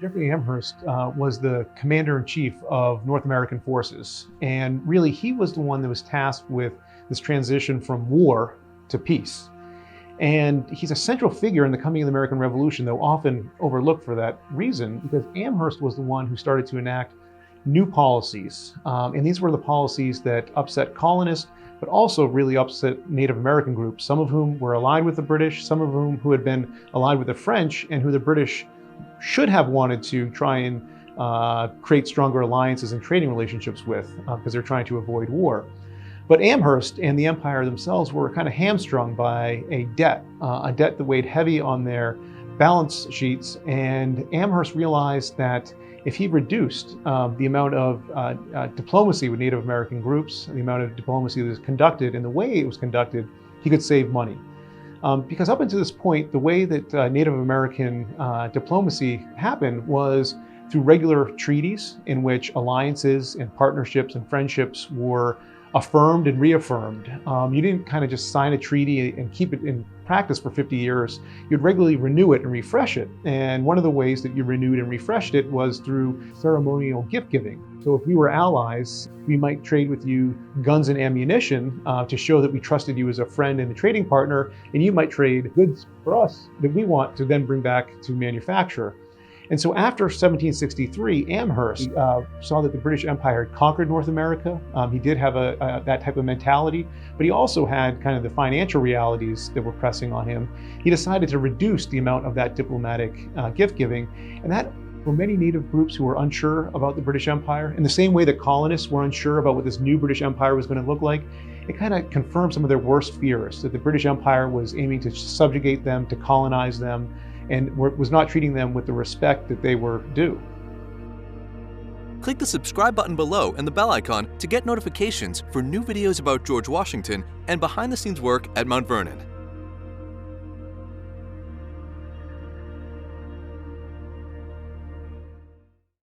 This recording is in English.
Jeffrey Amherst was the commander-in-chief of North American forces. And really, he was the one that was tasked with this transition from war to peace. And he's a central figure in the coming of the American Revolution, though often overlooked for that reason, because Amherst was the one who started to enact new policies. And these were the policies that upset colonists, but also really upset Native American groups, some of whom were allied with the British, some of whom who had been allied with the French, and who the British should have wanted to try and create stronger alliances and trading relationships with, because they're trying to avoid war. But Amherst and the empire themselves were kind of hamstrung by a debt that weighed heavy on their balance sheets. And Amherst realized that if he reduced the amount of diplomacy with Native American groups, the amount of diplomacy that was conducted, and the way it was conducted, he could save money. Because up until this point, the way that Native American diplomacy happened was through regular treaties in which alliances and partnerships and friendships were affirmed and reaffirmed. You didn't kind of just sign a treaty and keep it in practice for 50 years. You'd regularly renew it and refresh it. And one of the ways that you renewed and refreshed it was through ceremonial gift giving. So if we were allies, we might trade with you guns and ammunition to show that we trusted you as a friend and a trading partner, and you might trade goods for us that we want to then bring back to manufacture. And so after 1763, Amherst saw that the British Empire had conquered North America. He did have that type of mentality, but he also had kind of the financial realities that were pressing on him. He decided to reduce the amount of that diplomatic gift giving, and that for many Native groups who were unsure about the British Empire, in the same way that colonists were unsure about what this new British Empire was going to look like, it kind of confirmed some of their worst fears, that the British Empire was aiming to subjugate them, to colonize them, and was not treating them with the respect that they were due. Click the subscribe button below and the bell icon to get notifications for new videos about George Washington and behind-the-scenes work at Mount Vernon.